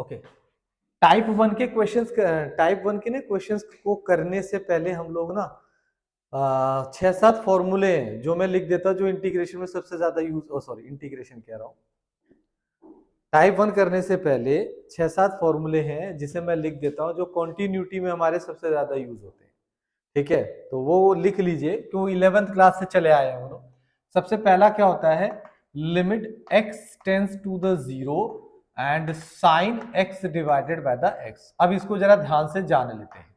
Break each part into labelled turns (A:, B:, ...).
A: Okay, type one के questions को करने से पहले हम लोग ना 6-7 फॉर्मूले हैं जो मैं लिख देता हूं, जो इंटीग्रेशन में सबसे ज्यादा इंटीग्रेशन कह रहा हूं, टाइप वन करने से पहले 6-7 फॉर्मूले हैं जिसे मैं लिख देता हूं, जो कॉन्टिन्यूटी में हमारे सबसे ज्यादा यूज होते हैं। ठीक है, तो वो लिख लीजिए, क्यों 11th क्लास से चले आए हैं हम लोग। सबसे पहला क्या होता है, limit x tends to the zero and sine x divided by the x। अब इसको जरा ध्यान से जान लेते हैं,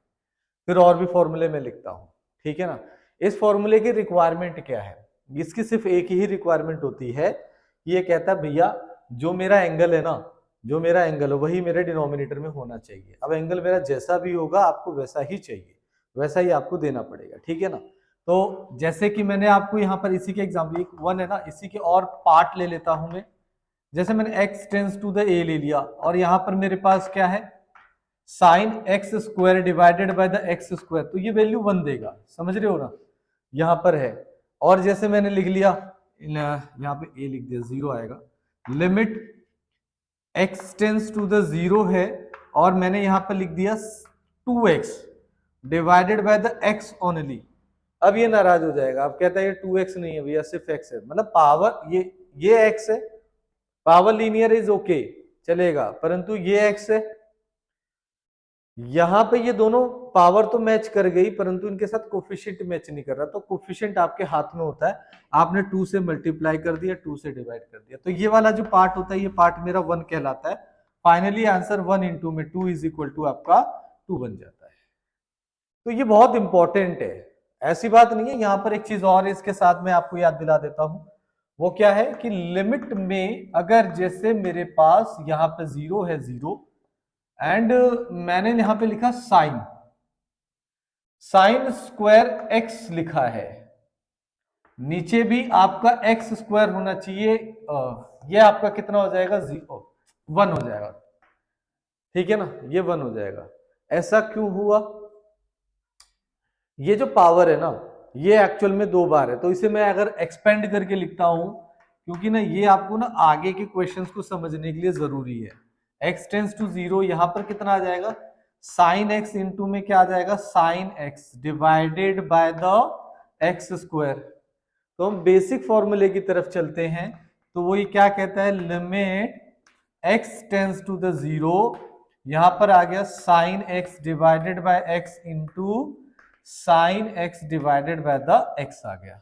A: फिर और भी फॉर्मूले में लिखता हूं। ठीक है ना, इस फॉर्मूले की रिक्वायरमेंट क्या है, इसकी सिर्फ एक ही रिक्वायरमेंट होती है, ये कहता है भैया जो मेरा एंगल है ना, जो मेरा एंगल है वही मेरे डिनोमिनेटर में होना चाहिए। अब एंगल मेरा जैसा भी होगा आपको वैसा ही चाहिए, वैसा ही आपको देना पड़ेगा। ठीक है ना, तो जैसे कि मैंने आपको यहाँ पर इसी के एग्जाम्पल वन है ना, इसी के और पार्ट ले लेता हूं मैं। जैसे मैंने x tends to the a ले लिया, और यहाँ पर मेरे पास क्या है, sine x square divided by the x square, तो ये वैल्यू 1 देगा, समझ रहे हो ना, यहाँ पर है। और जैसे मैंने लिख लिया, यहाँ पे a लिख दिया, 0 आएगा। Limit x tends to the 0 है, और मैंने यहाँ पर लिख दिया 2x divided by the x only. अब ये नाराज हो जाएगा, अब कहता है ये 2x नहीं है भैया, सिर्फ x है, मतलब पावर ये x है, पावर लीनियर इज ओके चलेगा, परंतु ये x है। यहां पे ये दोनों पावर तो मैच कर गई, परंतु इनके साथ कोफिशिएंट मैच नहीं कर रहा, तो कोफिशिएंट आपके हाथ में होता है, आपने 2 से मल्टीप्लाई कर दिया, 2 से डिवाइड कर दिया, तो ये वाला जो पार्ट होता है, ये पार्ट मेरा 1 कहलाता है। फाइनली आंसर 1 इंटू में 2 इज इक्वल टू आपका 2 बन जाता है। तो ये बहुत इंपॉर्टेंट है, ऐसी बात नहीं है। यहां पर एक चीज और इसके साथ में आपको याद दिला देता हूं, वो क्या है कि लिमिट में अगर जैसे मेरे पास यहां पे 0 है, 0 एंड मैंने यहां पे लिखा साइन स्क्वायर एक्स लिखा है, नीचे भी आपका एक्स स्क्वायर होना चाहिए, ये आपका कितना हो जाएगा, 1 हो जाएगा। ठीक है ना, ये 1 हो जाएगा। ऐसा क्यों हुआ, ये जो पावर है ना, ये एक्चुअल में 2 बार है, तो इसे मैं अगर एक्सपेंड करके लिखता हूं, क्योंकि ना ये आपको ना आगे के क्वेश्चंस को समझने के लिए जरूरी है। x टेंस टू 0, यहां पर कितना आ जाएगा, साइन x इंटू में क्या आ जाएगा, sine x divided by the x square. तो हम बेसिक फॉर्मूले की तरफ चलते हैं, तो वो ये क्या कहता है, limit x tends to the 0, यहां पर आ गया sine x divided by x into sine x divided by the x आ गया।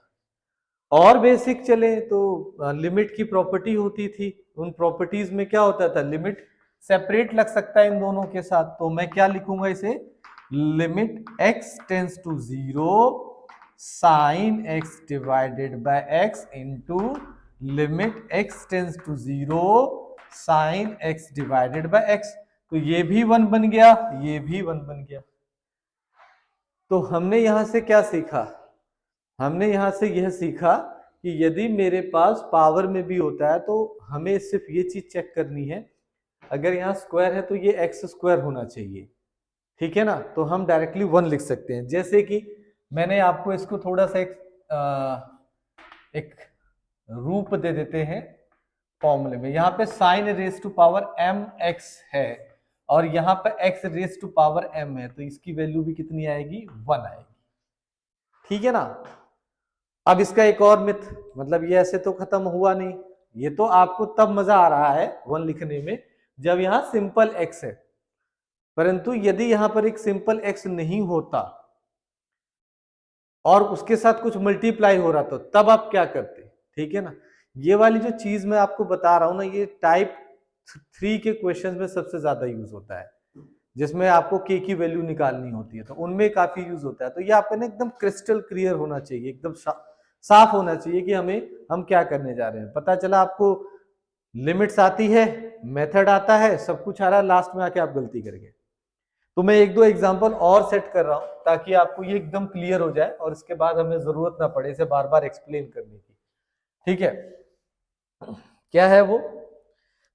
A: और बेसिक चले तो लिमिट की प्रॉपर्टी होती थी, उन प्रॉपर्टीज में क्या होता था, लिमिट सेपरेट लग सकता है इन दोनों के साथ, तो मैं क्या लिखूंगा इसे, limit x tends to 0 sine x divided by x into limit x tends to 0 sine x divided by x। तो ये भी 1 बन गया, ये भी 1 बन गया। तो हमने यहां से क्या सीखा, हमने यहां से यह सीखा कि यदि मेरे पास पावर में भी होता है तो हमें सिर्फ ये चीज चेक करनी है, अगर यहाँ स्क्वायर है तो ये एक्स स्क्वायर होना चाहिए। ठीक है ना, तो हम डायरेक्टली 1 लिख सकते हैं। जैसे कि मैंने आपको इसको थोड़ा सा एक रूप दे देते हैं फॉर्मूले में। यहाँ पे sine raise to power m x है, और यहाँ पे x raise to power m है, तो इसकी वैल्यू भी कितनी आएगी, 1 आएगी। ठीक है ना, अब इसका एक और मिथ, मतलब ये ऐसे तो खत्म हुआ नहीं, ये तो आपको तब मजा आ रहा है 1 लिखने में जब यहां सिंपल x है, परंतु यदि यहां पर एक सिंपल x नहीं होता और उसके साथ कुछ मल्टीप्लाई हो रहा तो तब आप क्या करते। ठीक है ना, ये वाली जो चीज मैं आपको बता रहा हूं ना, ये टाइप 3 के क्वेश्चंस में सबसे ज्यादा यूज होता है, जिसमें आपको k की वैल्यू निकालनी होती है, तो उनमें काफी यूज होता है। तो ये आपका ना एकदम क्रिस्टल क्लियर होना चाहिए, एकदम साफ होना चाहिए कि हम क्या करने जा रहे हैं। पता चला आपको लिमिट्स आती है, मेथड आता है, सब कुछ आ रहा है, लास्ट में आके आप गलती कर गए। तो मैं 1-2 एग्जांपल और सेट कर रहा हूं ताकि आपको ये एकदम क्लियर हो जाए और इसके बाद हमें जरूरत ना पड़े इसे बार बार एक्सप्लेन करने की। ठीक है, क्या है वो,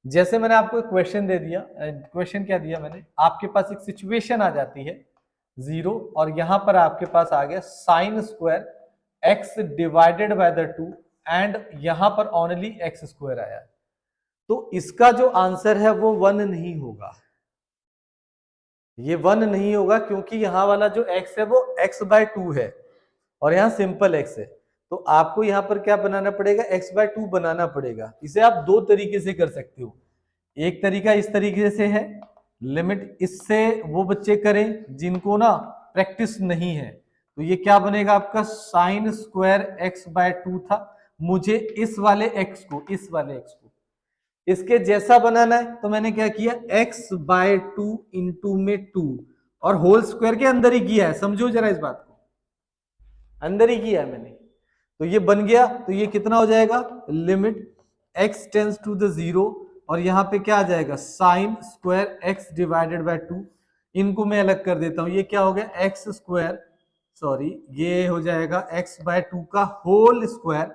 A: जैसे मैंने आपको एक क्वेश्चन दे दिया, क्वेश्चन क्या दिया मैंने, आपके पास एक सिचुएशन आ जाती है 0, और यहां पर आपके पास आ गया sign square x divided by the 2, and यहां पर ओनली x स्क्वायर आया। तो इसका जो आंसर है वो 1 नहीं होगा, ये 1 नहीं होगा, क्योंकि यहां वाला जो x है वो x/2 है और यहां सिंपल x है। तो आपको यहां पर क्या बनाना पड़ेगा, x/2 बनाना पड़ेगा। इसे आप दो तरीके से कर सकते हो। एक तरीका इस तरीके से है, लिमिट, इससे वो बच्चे करें जिनको ना प्रैक्टिस नहीं है, तो ये क्या बनेगा आपका साइन स्क्वायर x/2 था। मुझे इस वाले x को इसके जैसा बनाना है, तो मैंने क्या किया, x/2 इंटू में 2 और होल स्क्वायर के अंदर ही किया है, समझो जरा इस बात को, अंदर ही किया है मैंने। तो ये बन गया, तो ये कितना हो जाएगा, limit x tends to the 0 और यहां पे क्या आ जाएगा sine square x divided by 2। इनको मैं अलग कर देता हूं, ये क्या हो गया एक्स स्क्वायर, सॉरी ये हो जाएगा x/2 का होल स्क्वायर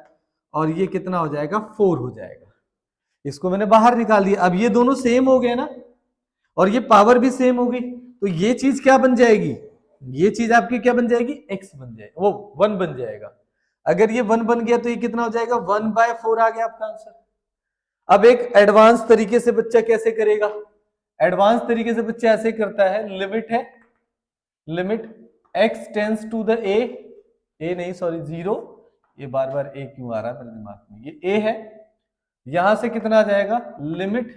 A: और ये कितना हो जाएगा 4 हो जाएगा। इसको मैंने बाहर निकाल दिया। अब ये दोनों सेम हो गए ना और ये पावर भी सेम हो गई, तो ये चीज क्या बन जाएगी, ये चीज आपकी क्या बन जाएगी, x बन जाएगा, वो 1 बन जाएगा। अगर ये 1 बन गया तो ये कितना हो जाएगा 1/4 आ गया आपका आंसर। अब एक एडवांस तरीके से बच्चा कैसे करेगा, एडवांस तरीके से बच्चा ऐसे करता है, लिमिट है, limit x tends to the a नहीं सॉरी 0, ये बार बार a क्यों आ रहा है मेरे दिमाग में, ये a है, यहां से कितना आ जाएगा लिमिट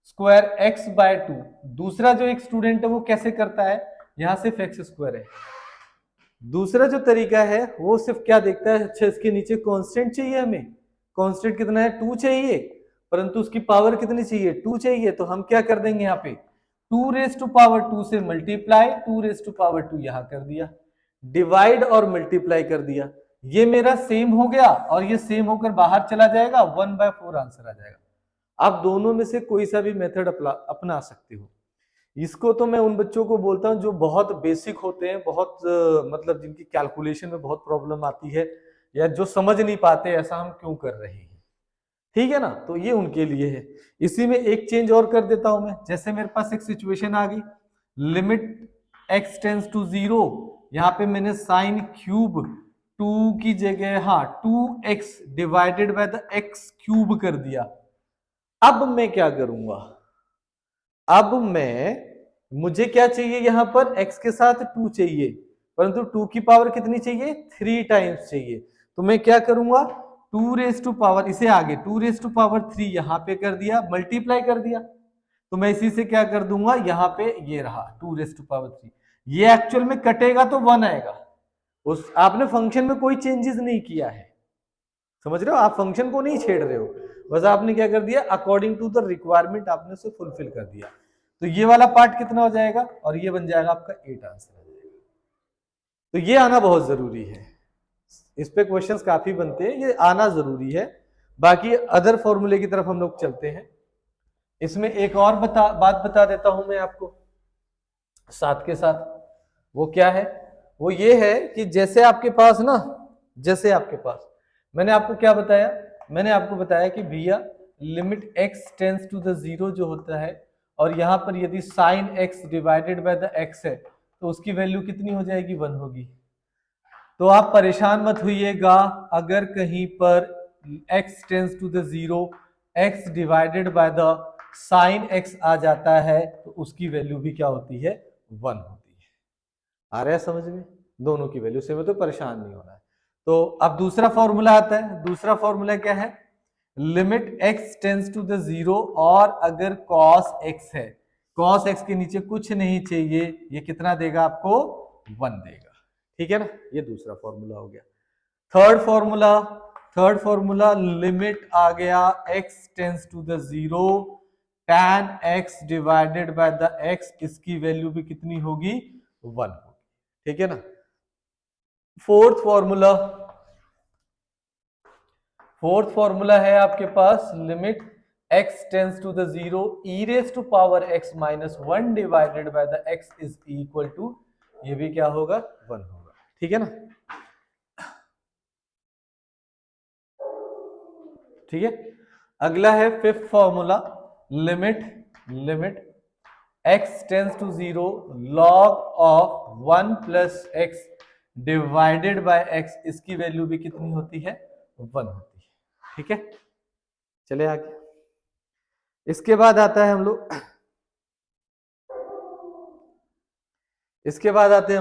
A: स्क्वायर x/2। दूसरा जो एक स्टूडेंट है वो कैसे करता है, यहां सिर्फ x स्क्वायर है। दूसरा जो तरीका है वो सिर्फ क्या देखता है, अच्छा इसके नीचे कांस्टेंट चाहिए, हमें कांस्टेंट कितना है 2 चाहिए, परंतु उसकी पावर कितनी चाहिए 2 चाहिए, तो हम क्या कर देंगे यहाँ पे 2⁻² से मल्टीप्लाई 2⁻², यहां कर दिया, डिवाइड और मल्टीप्लाई कर दिया, ये मेरा सेम हो गया और ये सेम होकर बाहर चला जाएगा, 1/4 आंसर आ जाएगा। आप दोनों में से कोई सा भी मेथड अपना सकते हो। इसको तो मैं उन बच्चों को बोलता हूं जो बहुत बेसिक होते हैं, बहुत मतलब जिनकी कैलकुलेशन में बहुत प्रॉब्लम आती है या जो समझ नहीं पाते ऐसा हम क्यों कर रहे हैं, ठीक है ना, तो ये उनके लिए है। इसी में एक चेंज और कर देता हूं मैं, जैसे मेरे पास एक सिचुएशन आ गई, लिमिट x टेंस टू 0, यहां पे मैंने साइन क्यूब 2 की जगह 2x divided by the x cube कर दिया। अब मैं क्या करूंगा, अब मुझे क्या चाहिए, यहां पर x के साथ 2 चाहिए, परंतु 2 की पावर कितनी चाहिए 3 टाइम्स चाहिए, तो मैं क्या करूंगा 2⁻, इसे आगे 2⁻3 यहां पे कर दिया, मल्टीप्लाई कर दिया, तो मैं इसी से क्या कर दूंगा, यहां पे ये रहा 2⁻3, ये एक्चुअल में कटेगा तो 1 आएगा, उस आपने फंक्शन में कोई चेंजेस नहीं किया है, समझ रहे हो, आप फंक्शन को नहीं छेड़ रहे हो, बस आपने क्या कर दिया अकॉर्डिंग टू द रिक्वायरमेंट आपने उसे फुलफिल कर दिया। तो ये वाला पार्ट कितना हो जाएगा और ये बन जाएगा आपका 8 आंसर आ जाएगा। तो ये आना बहुत जरूरी है, इस पे क्वेश्चंस काफी बनते हैं, ये आना जरूरी है। बाकी अदर फॉर्मूले की तरफ हम लोग चलते हैं। इसमें एक और बात बता देता हूं मैं आपको साथ के साथ, वो क्या है, वो ये है कि जैसे आपके पास ना, जैसे आपके पास मैंने आपको क्या बताया, मैंने आपको बताया कि भैया limit x tends to the 0 जो होता है और यहां पर यदि sine x divided by the x है तो उसकी वैल्यू कितनी हो जाएगी 1 होगी। तो आप परेशान मत होइएगा अगर कहीं पर x tends to the 0 x divided by the sine x आ जाता है तो उसकी वैल्यू भी क्या होती है 1 होती है। आ रहा है समझ में, दोनों की वैल्यू सेम है तो परेशान नहीं होना है। तो अब दूसरा फॉर्मूला आता है, दूसरा फॉर्मूला क्या है, limit x tends to the 0 और अगर cos x है, cos x के नीचे कुछ नहीं चाहिए, ये कितना देगा आपको 1 देगा, ठीक है ना, ये दूसरा फॉर्मूला हो गया। थर्ड फॉर्मूला लिमिट आ गया x tends to the 0 tan x divided by the x, इसकी वैल्यू भी कितनी होगी 1 होगी, ठीक है ना। फोर्थ फॉर्मूला है आपके पास limit x tends to the 0 e⁻x-1 divided by the x is equal to, ये भी क्या होगा 1 होगा, ठीक है ना, ठीक है। अगला है fifth formula, limit x tends to 0 log of 1 plus x divided by x, इसकी वैल्यू भी कितनी होती है 1 होती है, ठीक है। चले आगे, इसके बाद आता है हम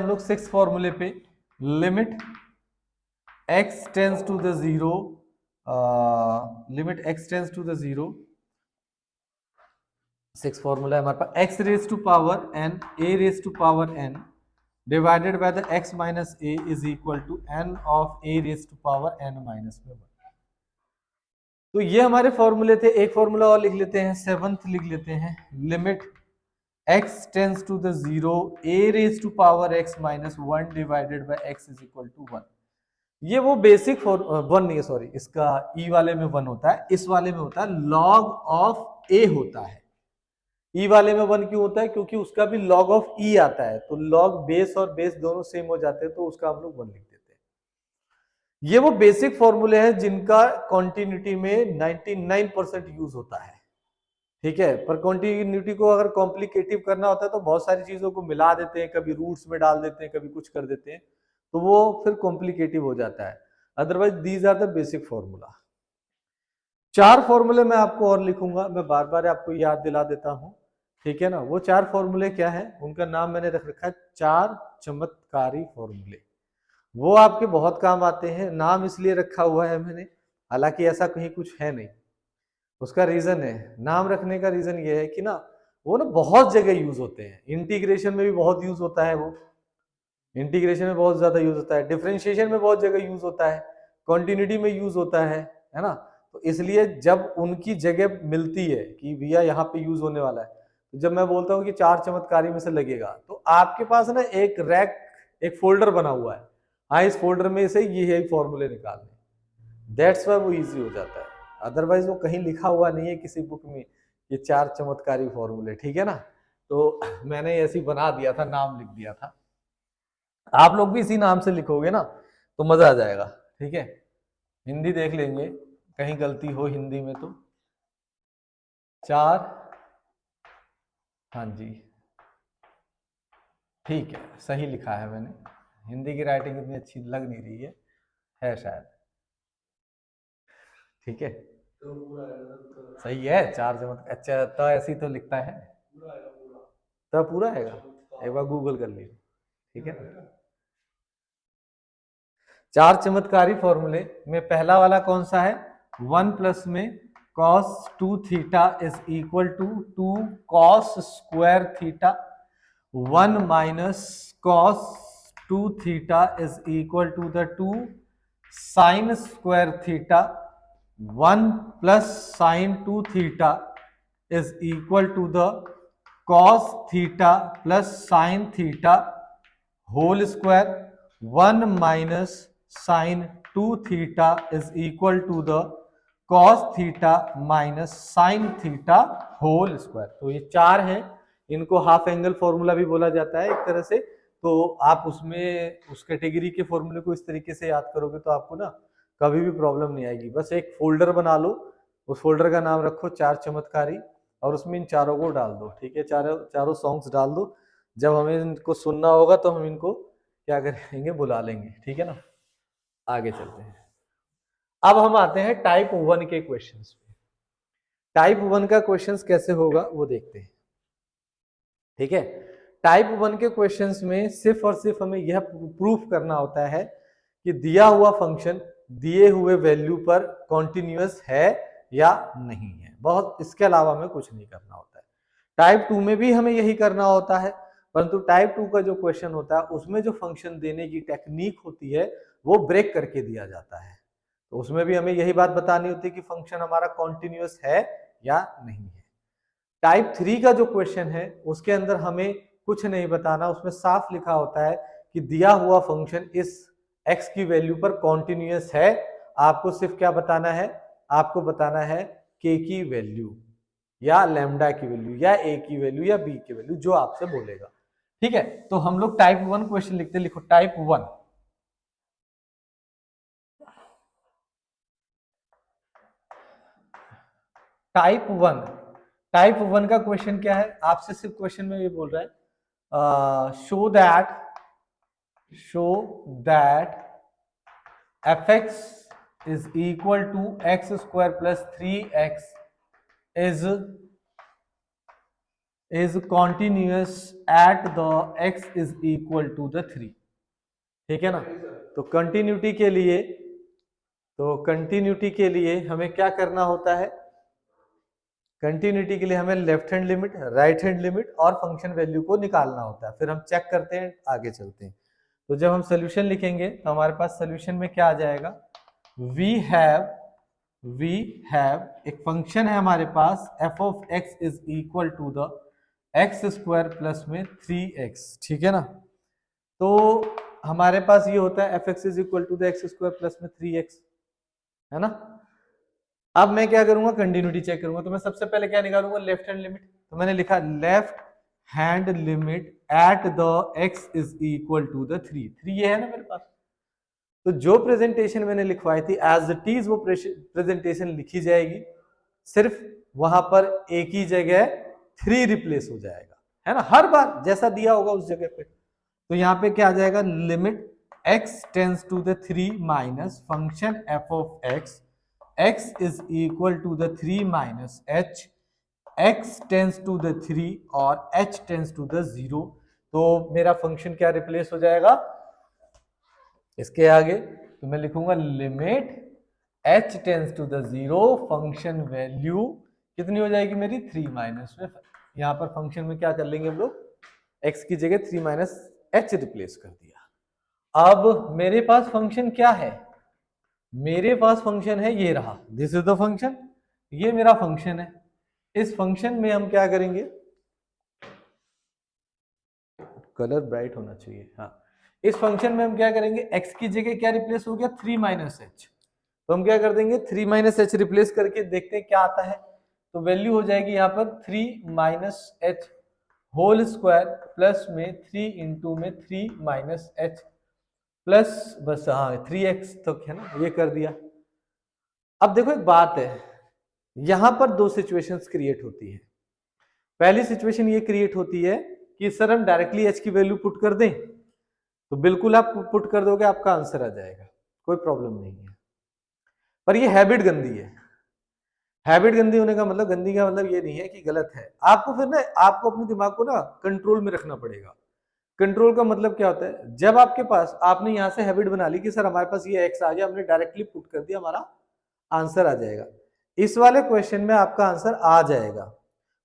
A: लोग सिक्स फॉर्मूले पे, limit x tends to the zero, limit x tends to the zero, six formula है हमारे पास, x raise to power n, a raise to power n divided by the x minus a is equal to n of a raise to power n minus में 1। तो ये हमारे फॉर्मूले थे। एक फॉर्मूला और लिख लेते हैं, सेवंथ लिख लेते हैं, limit x tends to the zero, a raise to power x minus 1 divided by x is equal to 1। ये वो बेसिक फॉर 1 नहीं है, सॉरी, इसका e वाले में 1 होता है, इस वाले में होता है log ऑफ a होता है। e वाले में 1 क्यों होता है? क्योंकि उसका भी log ऑफ e आता है, तो log बेस और बेस दोनों सेम हो जाते हैं, तो उसका हम लोग 1 लिख देते हैं। ये वो बेसिक फॉर्मूले हैं जिनका कॉन्टिन्यूटी में 99% यूज होता है, ठीक है। पर कॉन्टिन्यूटी को अगर कॉम्प्लिकेटिव करना होता है तो बहुत सारी चीजों को मिला देते हैं, कभी रूट्स में डाल देते हैं, कभी कुछ कर देते हैं, तो वो फिर कॉम्प्लिकेटिव हो जाता है। Otherwise these are the basic formula. 4 फॉर्मूले मैं आपको और लिखूंगा, मैं बार बार आपको याद दिला देता हूं, ठीक है ना। वो 4 फॉर्मूले क्या है, उनका नाम मैंने रख रखा है 4 चमत्कारी फॉर्मूले। वो आपके बहुत काम आते हैं, नाम इसलिए रखा हुआ है मैंने, हालांकि ऐसा कहीं कुछ है नहीं। उसका रीजन है, नाम रखने का रीजन ये है कि ना वो ना बहुत जगह यूज होते हैं। इंटीग्रेशन में भी बहुत यूज होता है, वो इंटीग्रेशन में बहुत ज्यादा यूज होता है, डिफरेंशिएशन में बहुत जगह यूज होता है, कॉन्टिन्यूटी में यूज होता है ना। तो इसलिए जब उनकी जगह मिलती है कि भैया यहाँ पे यूज होने वाला है, तो जब मैं बोलता हूँ कि 4 चमत्कारी में से लगेगा, तो आपके पास ना एक रैक, एक फोल्डर बना हुआ है, हाँ इस फोल्डर में से ये फॉर्मूले निकालने, दैट्स वाई वो इजी हो जाता है। अदरवाइज वो कहीं लिखा हुआ नहीं है किसी बुक में ये 4 चमत्कारी फॉर्मूले, ठीक है ना। तो मैंने ऐसे ही बना दिया था, नाम लिख दिया था, आप लोग भी इसी नाम से लिखोगे ना तो मजा आ जाएगा, ठीक है। हिंदी देख लेंगे, कहीं गलती हो हिंदी में तो 4, हाँ जी ठीक है, सही लिखा है मैंने। हिंदी की राइटिंग इतनी अच्छी लग नहीं रही है शायद, ठीक है सही है। 4 चमत्कार, अच्छा तो ऐसे ही तो लिखता है, तो पूरा आएगा, एक बार गूगल कर लीजिए, ठीक है। 4 चमत्कारी फॉर्मूले में पहला वाला कौन सा है, 1 प्लस में cos 2 theta is equal to 2 cos square theta, 1 minus cos 2 theta is equal to the 2 sine square theta, 1 plus sine 2 theta is equal to the cos theta plus sine theta whole square, 1 minus sine 2 theta is equal to the cos theta minus sine theta whole square. तो ये 4 हैं, इनको half angle formula भी बोला जाता है एक तरह से। तो आप उसमें उस कैटेगरी के फॉर्मूले को इस तरीके से याद करोगे तो आपको ना कभी भी प्रॉब्लम नहीं आएगी। बस एक फोल्डर बना लो, उस फोल्डर का नाम रखो 4 चमत्कारी, और उसमें इन चारों को डाल दो, ठीक है, चारों सॉन्ग्स डाल दो। जब हमें इनको सुनना होगा तो हम इनको क्या करेंगे, बुला लेंगे, ठीक है ना। आगे चलते हैं, अब हम आते हैं टाइप 1 के क्वेश्चंस पे। टाइप 1 का क्वेश्चंस कैसे होगा वो देखते हैं, ठीक है। टाइप 1 के क्वेश्चंस में सिर्फ और सिर्फ हमें यह प्रूफ करना होता है कि दिया हुआ फंक्शन दिए हुए वैल्यू पर कॉन्टिन्यूअस है या नहीं है, बहुत, इसके अलावा हमें कुछ नहीं करना होता है। टाइप 2 में भी हमें यही करना होता है, परंतु टाइप 2 का जो क्वेश्चन होता है उसमें जो फंक्शन देने की टेक्निक होती है वो ब्रेक करके दिया जाता है। तो उसमें भी हमें यही बात बतानी होती है कि फंक्शन हमारा कॉन्टिन्यूअस है या नहीं है। टाइप 3 का जो क्वेश्चन है उसके अंदर हमें कुछ नहीं बताना, उसमें साफ लिखा होता है कि दिया हुआ फंक्शन इस x की वैल्यू पर कॉन्टिन्यूअस है। आपको सिर्फ क्या बताना है, आपको बताना है k की वैल्यू या लैम्डा की वैल्यू या a की वैल्यू या b की वैल्यू, जो आपसे बोलेगा, ठीक है। तो हम लोग टाइप 1 क्वेश्चन लिखते, लिखो टाइप 1। टाइप 1 का क्वेश्चन क्या है, आपसे सिर्फ क्वेश्चन में ये बोल रहा है show that fx is equal to x square plus 3x is is continuous at the x is equal to the 3। ठीक है ना। तो कंटिन्यूटी के लिए हमें क्या करना होता है, कंटिन्यूटी के लिए हमें left hand limit, right hand limit और फंक्शन वैल्यू को निकालना होता है, फिर हम चेक करते हैं, आगे चलते हैं। तो जब हम सोल्यूशन लिखेंगे तो हमारे पास सोल्यूशन में क्या आ जाएगा, वी हैव एक फंक्शन है हमारे पास f of x is equal to the x square plus में 3x। ठीक है ना। तो हमारे पास ये होता है f(x) is equal to the x square plus में 3x, है ना। अब मैं क्या करूंगा, कंटिन्यूटी चेक करूंगा। तो मैं सबसे पहले क्या निकालूंगा, लेफ्ट हैंड लिमिट। तो मैंने लिखा left hand limit at the x is equal to the 3 ये है ना मेरे पास। तो जो प्रेजेंटेशन मैंने लिखवाई थी एज इट इज वो प्रेजेंटेशन लिखी जाएगी, सिर्फ वहां पर एक ही जगह 3 रिप्लेस हो जाएगा, है ना, हर बार जैसा दिया होगा उस जगह पे। तो यहाँ पे क्या आ जाएगा, limit x tends to the 3 minus function f of x is equal to the 3 minus h, x tends to the 3 और h टेंस टू द 0। तो मेरा फंक्शन क्या रिप्लेस हो जाएगा इसके आगे, तो मैं लिखूंगा limit h tends to the 0, function value कितनी हो जाएगी मेरी 3 माइनस में, यहां पर फंक्शन में क्या कर लेंगे हम लोग, x की जगह 3 माइनस h रिप्लेस कर दिया। अब मेरे पास फंक्शन क्या है, मेरे पास फंक्शन है ये रहा, दिस इज द फंक्शन, ये मेरा फंक्शन है। इस फंक्शन में हम क्या करेंगे, कलर ब्राइट होना चाहिए, हाँ। इस फंक्शन में हम क्या करेंगे, x की जगह क्या रिप्लेस हो गया 3 माइनस एच, तो हम क्या कर देंगे 3 माइनस एच रिप्लेस करके देखते हैं क्या आता है। तो वैल्यू हो जाएगी यहाँ पर 3 minus h whole square plus में 3 इंटू में 3 माइनस एच प्लस बस हाँ 3x तक है ना, ये कर दिया। अब देखो एक बात है, यहां पर दो सिचुएशंस क्रिएट होती है। पहली सिचुएशन ये क्रिएट होती है कि सर हम डायरेक्टली h की वैल्यू पुट कर दें, तो बिल्कुल आप पुट कर दोगे, आपका आंसर आ जाएगा, कोई प्रॉब्लम नहीं है। पर ये हैबिट गंदी है। हैबिट गंदी होने का मतलब, गंदी का मतलब ये नहीं है कि गलत है, आपको फिर ना आपको अपने दिमाग को ना कंट्रोल में रखना पड़ेगा। कंट्रोल का मतलब क्या होता है, जब आपके पास आपने यहां से हैबिट बना ली कि सर हमारे पास ये x आ गया, हमने डायरेक्टली पुट कर दिया, हमारा आंसर आ जाएगा, इस वाले क्वेश्चन में आपका आंसर आ जाएगा।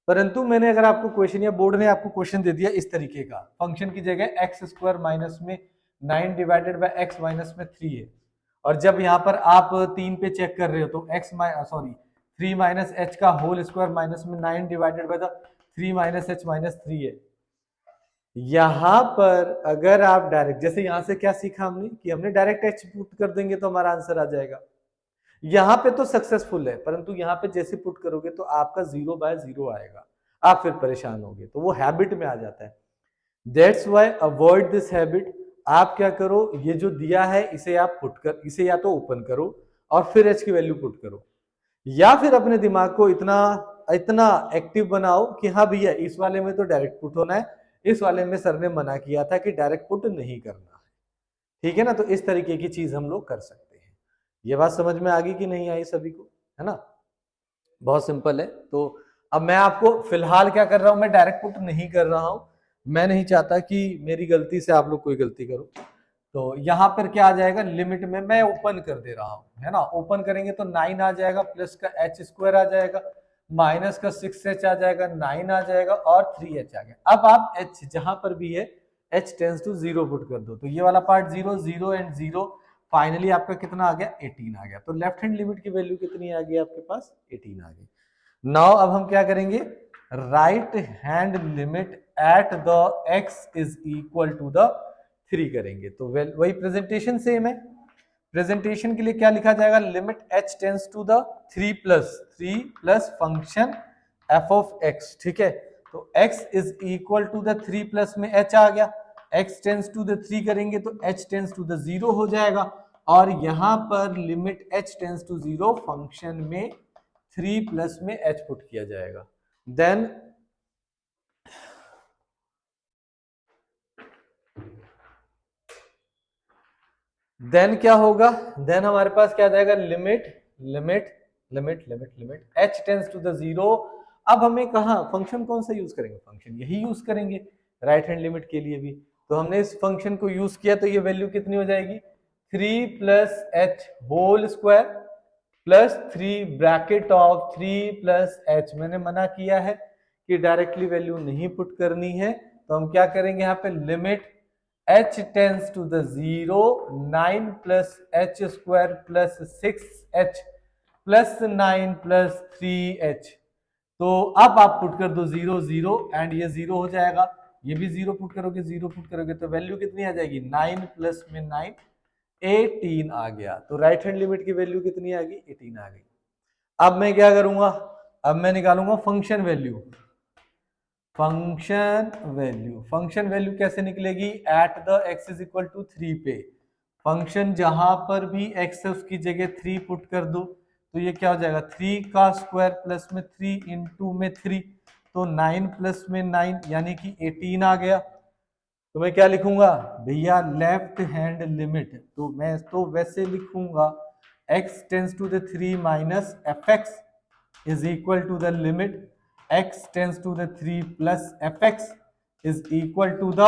A: परंतु मैंने अगर आपको क्वेश्चन या बोर्ड ने आपको क्वेश्चन दे दिया इस तरीके का, फंक्शन की जगह एक्स स्क्वायर माइनस में 9 डिवाइडेड बाय एक्स माइनस में 3 है, और जब यहाँ पर आप 3 पे चेक कर रहे हो तो एक्स सॉरी 3 माइनस एच का होल स्क्वायर माइनस में 9 divided by the 3 minus H minus 3 है। यहां पर अगर आप डायरेक्ट, जैसे यहां से क्या सीखा हमने कि हमने डायरेक्ट एच पुट कर देंगे तो हमारा आंसर आ जाएगा, यहां पे तो सक्सेसफुल है, परंतु यहां पे जैसे पुट करोगे तो आपका 0 बाय 0 आएगा, आप फिर परेशान होगे, तो वो हैबिट में आ जाता है। That's why avoid this habit. आप क्या करो, ये जो दिया है इसे आप पुट कर, इसे या तो ओपन करो और फिर एच की वैल्यू पुट करो, या फिर अपने दिमाग को इतना इतना एक्टिव बनाओ कि हाँ भैया इस वाले में तो डायरेक्ट पुट होना है, इस वाले में सर ने मना किया था कि डायरेक्ट पुट नहीं करना है। ठीक है ना। तो इस तरीके की चीज हम लोग कर सकते हैं। ये बात समझ में आ गई कि नहीं आई सभी को, है ना, बहुत सिंपल है। तो अब मैं आपको फिलहाल क्या कर रहा हूं, मैं डायरेक्ट पुट नहीं कर रहा हूं, मैं नहीं चाहता कि मेरी गलती से आप लोग कोई गलती करो। तो यहां पर क्या आ जाएगा, लिमिट में मैं ओपन कर दे रहा हूं, है ना, ओपन करेंगे तो 9 आ जाएगा, प्लस का एच स्क्वायर आ जाएगा, माइनस का 6h आ जाएगा, 9 आ जाएगा और 3h आ गया। अब आप h जहां पर भी है h टेंस टू 0 पुट कर दो, तो ये वाला पार्ट 0 0 एंड 0, फाइनली आपका कितना आ गया 18 आ गया। तो लेफ्ट हैंड लिमिट की वैल्यू कितनी आ गई आपके पास 18 आ गई। नाउ अब हम क्या करेंगे, right hand limit at the x is equal to the 3 करेंगे। तो वही प्रेजेंटेशन सेम है, प्रेजेंटेशन के लिए क्या लिखा जाएगा, limit h tends to the 3 plus function f of x। ठीक है, तो x is equal to the 3 plus में h आ गया, x टेंस टू द 3 करेंगे तो h टेंस टू द 0 हो जाएगा, और यहां पर limit h tends to 0 function में 3 प्लस में h पुट किया जाएगा। देन क्या होगा, देन हमारे पास क्या आ जाएगा, limit h tends to the 0। अब हमें कहा फंक्शन कौन सा यूज करेंगे, फंक्शन यही यूज करेंगे राइट हैंड लिमिट के लिए भी। तो हमने इस फंक्शन को यूज किया तो ये वैल्यू कितनी हो जाएगी 3 plus h whole square plus 3 bracket of 3 plus h. मैंने मना किया है कि डायरेक्टली वैल्यू नहीं पुट करनी है, तो हम क्या करेंगे यहाँ पे limit h tends to the 0 9 plus h square plus 6h plus 9 plus 3h। तो अब आप पुट कर दो 0 0 एंड ये 0 हो जाएगा, ये भी 0 पुट करोगे 0 पुट करोगे तो वैल्यू कितनी आ जाएगी 9 प्लस में 9 18 आ गया। तो राइट हैंड लिमिट की वैल्यू कितनी आ गई 18 आ गई। अब मैं क्या करूंगा, अब मैं निकालूंगा फंक्शन वैल्यू। फंक्शन वैल्यू कैसे निकलेगी at the x is equal to 3 पे। फंक्शन जहां पर भी x है उसकी जगह 3 पुट कर दो, तो ये क्या हो जाएगा 3 का स्क्वायर प्लस में 3 इंटू में 3, तो 9 प्लस में 9 यानी कि 18 आ गया। तो मैं क्या लिखूंगा भैया लेफ्ट हैंड लिमिट, तो मैं तो वैसे लिखूंगा x tends to the 3 minus fx is equal to the limit x tends to the 3 plus fx is equal to the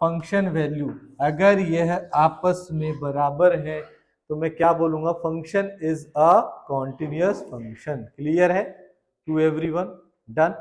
A: function value. अगर यह आपस में बराबर है तो मैं क्या बोलूंगा function is a continuous function. Clear है टू एवरीवन, डन।